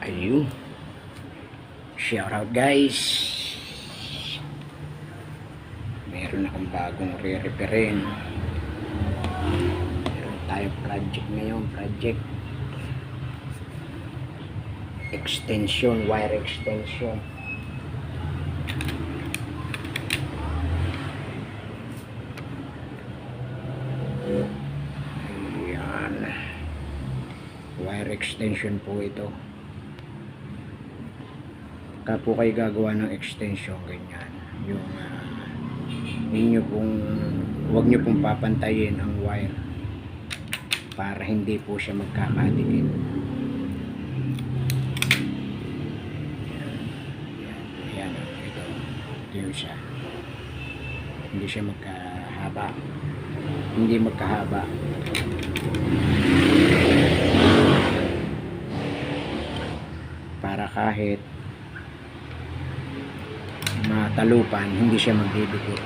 Ayun. Shout out guys. Meron akong bagong re-referin. Meron tayong project ngayon. Project extension, wire extension. Ayan. Wire extension po ito. Kapag po kayo gagawa ng extension ganyan, yung huwag nyo pong papantayin ang wire para hindi po siya magkakadikit. Ayan, ito yung siya. Hindi siya magkahaba. Hindi magkahaba. Para kahit matalupan, hindi siya magdidikit.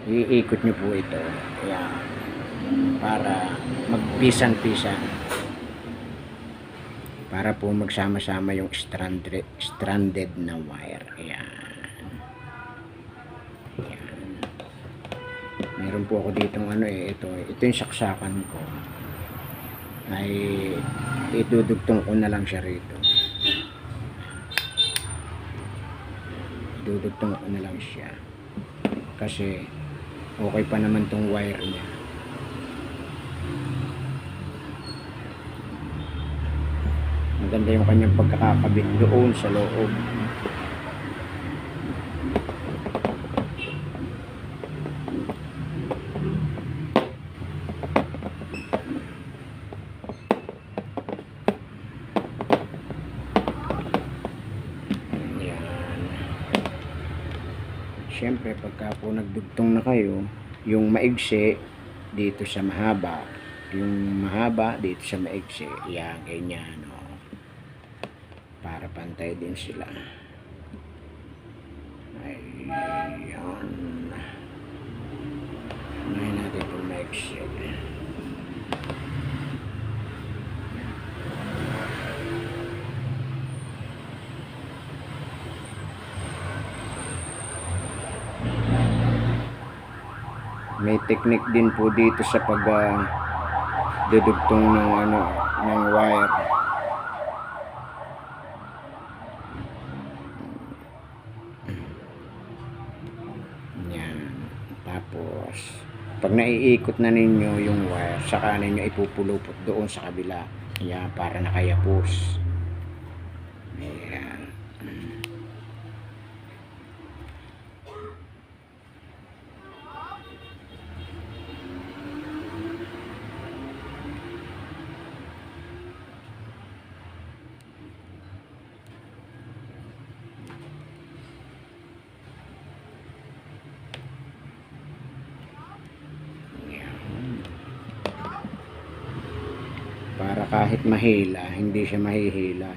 Iikot nyo po ito. Ayan. Para magpisan-pisan. Para po magsama-sama yung stranded na wire. Ayan. Ayan. Meron po ako ditong ito yung saksakan ko. Ay idudugtong ko na lang siya rito. Idudugtong ko na lang siya. Kasi okay pa naman tong wire niya. Maganda yung kanyang pagkakakabit doon sa loob. Siyempre pagka po nagdugtong na kayo, yung maigsi dito sa mahaba, yung mahaba dito sa maigsi, yan, ganyan, para pantay din sila. Ayan. Unahin natin itong maigsi. May technique din po dito sa pag dudugtong ng wire. Yan. Tapos pag naiikot na ninyo yung wire, saka ninyo ipupulupot doon sa kabila. Yan, para nakayapos. Ayan. Para kahit mahila, hindi siya mahihila.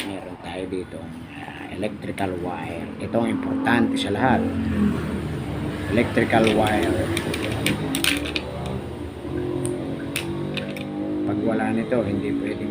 Meron tayo dito electrical wire. Ito ang importante sa lahat. Electrical wire. Pag wala nito, hindi pwede.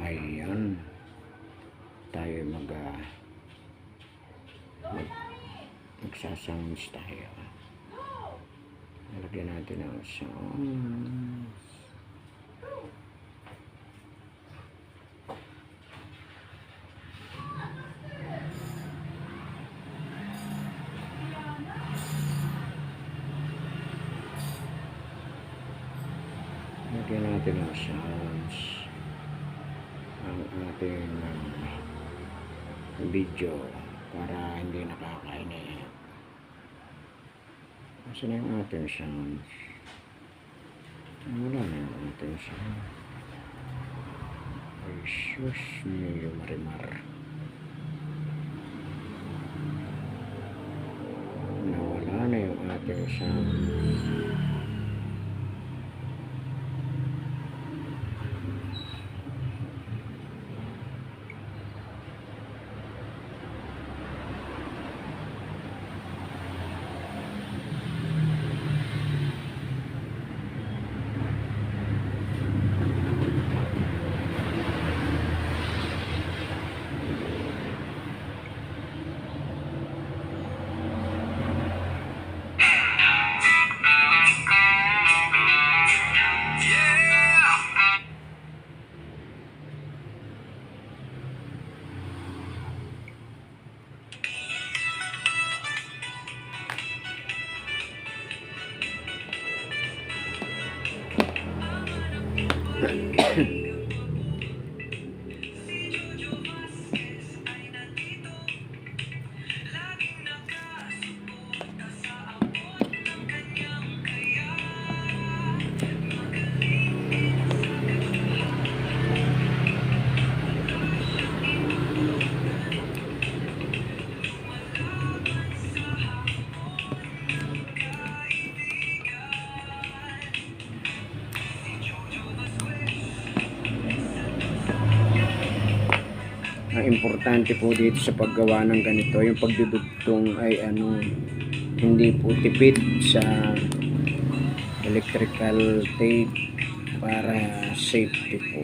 Ayan. Tayo magsasounds tayo. Lagyan natin ang sounds. Lagyan natin ang sounds ang ating video para hindi nakakainis. Kasi na yung ating sounds. Wala na yung ating sounds. Ay, sus niyo marimar. Nawala na yung ating sounds. Ang importante po dito sa paggawa ng ganito, yung pagdudugtong ay hindi po tipid sa electrical tape para safety po.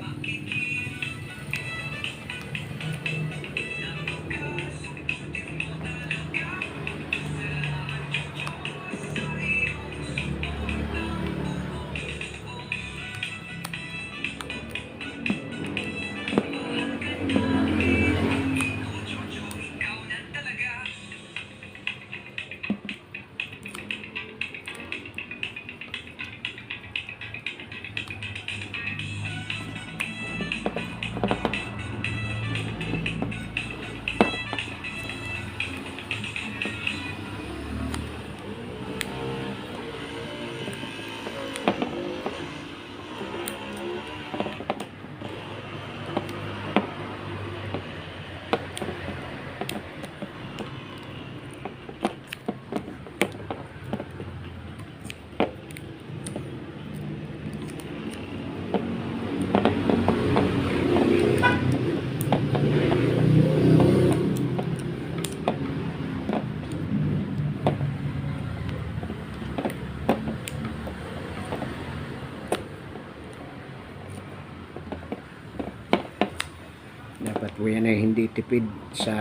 Dapat po yan ay hindi tipid sa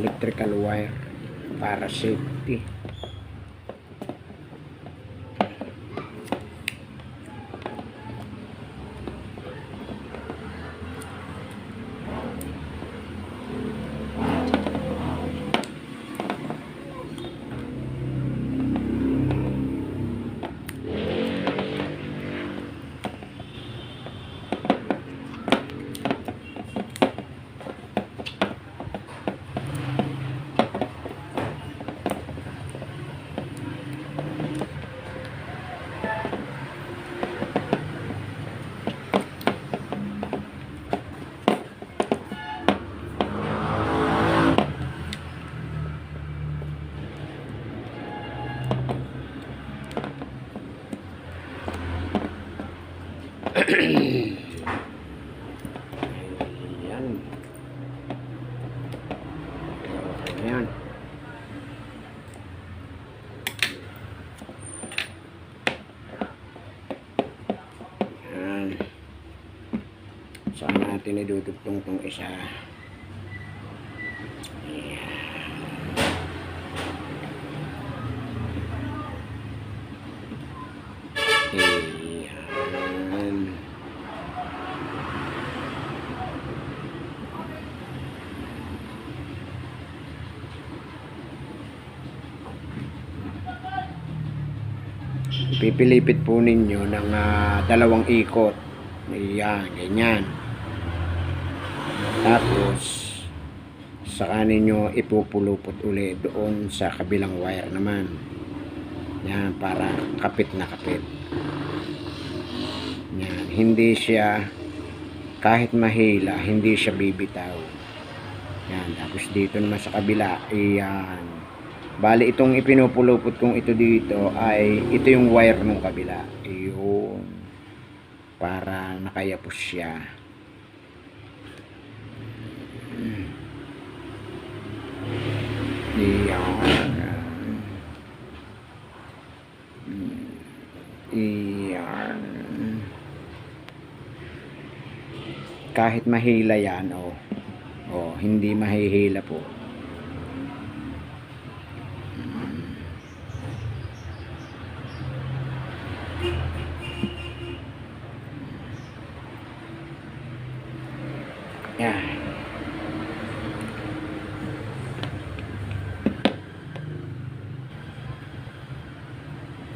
electrical wire para safety. Ayan. Ayan. Ayan. Saan natin idudugtong tong isa? Ayan. Ipipilipit po ninyo ng dalawang ikot. Ayan, ganyan. Tapos, saka ninyo ipupulupot uli doon sa kabilang wire naman. Yan, para kapit na kapit. Yan, hindi siya, kahit mahila, hindi siya bibitaw. Yan, tapos dito naman sa kabila, ayan. Bali, itong ipinupulupot kong ito dito ay, ito yung wire ng kabila. Ayun. Para nakayapos siya. Iyan. Iyan. Kahit mahila yan, hindi mahihila po. Yan.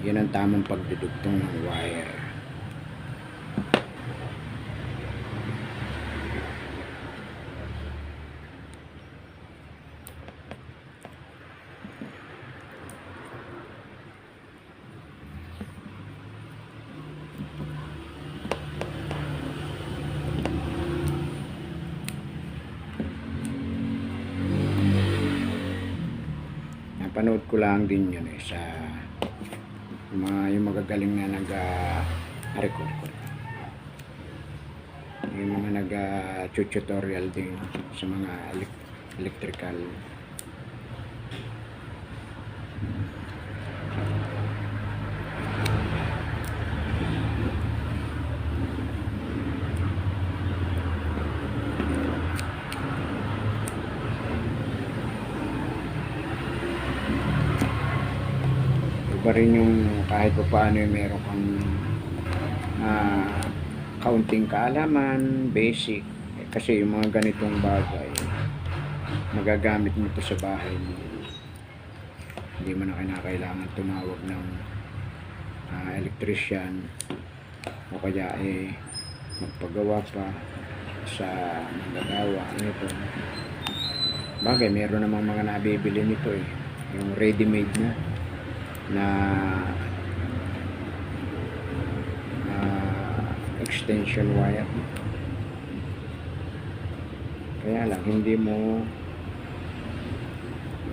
Yan ang tamang pagdudugtong ng wire. Napanood ko lang din yun sa yung magagaling na nag-record ko. Yung mga nag-tutorial din sa mga electrical. Iba rin yung kahit pa paano yung meron kang kaunting kaalaman, basic. Kasi yung mga ganitong bagay, magagamit mo ito sa bahay mo. Hindi mo na kinakailangan tumawag ng electrician o kaya magpagawa pa sa manggagawa nito. Bagay, meron namang mga nabibili nito yung ready-made na extension wire. Kaya lang hindi mo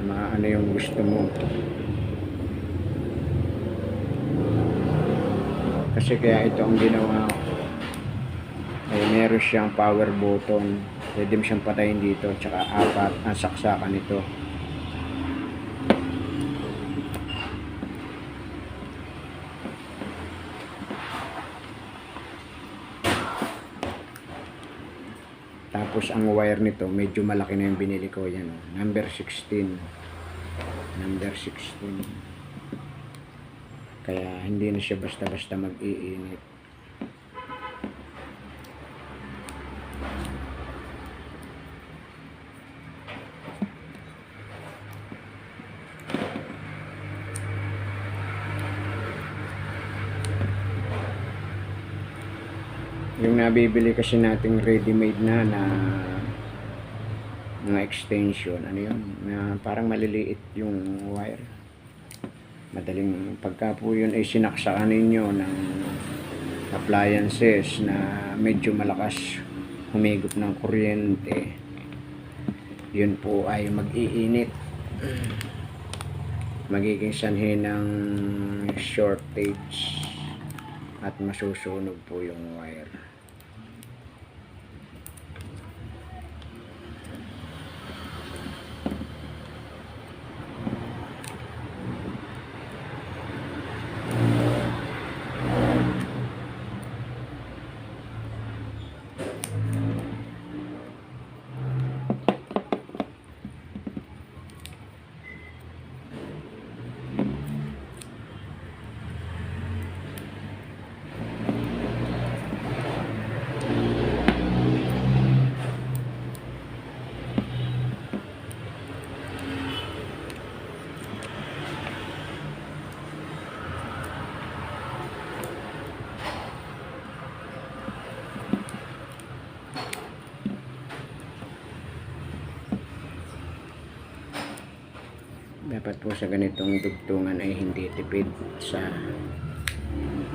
maano yung gusto mo. Kasi kaya ito ang ginawa ko ay meron siyang power button, pwede mo siyang patayin dito, tsaka 4 ang saksakan nito. Tapos ang wire nito medyo malaki na yung binili ko, yan number 16, kaya hindi na siya basta-basta mag-iinit. Yung nabibili kasi nating ready-made na mga extension, ano yun, na parang maliliit yung wire. Madaling pagka po yun ay sinaksakan ninyo ng appliances na medyo malakas humigop ng kuryente, yun po ay mag-iinit, magiging sanhi ng shortage at masusunog po yung wire. dapat po sa ganitong dugtungan ay hindi tipid sa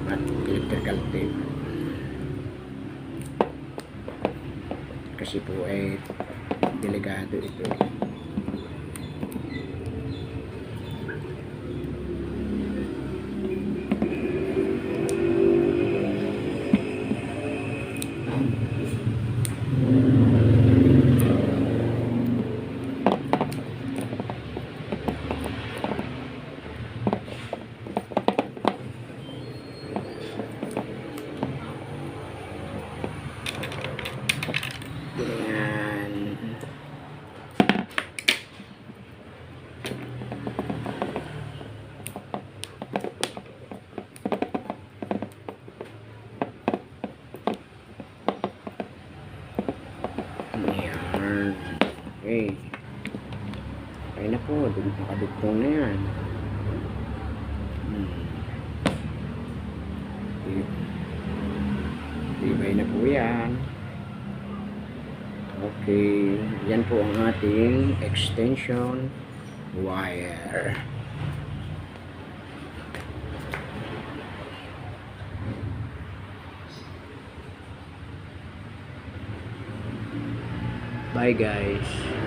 electrical tape. Kasi po ay delikado ito. Ganyan. Ayan. Okay. Okay na po. Nakadugtong na yan. Tibay na po yan. Okay. Yan po ang ating extension wire. Bye guys.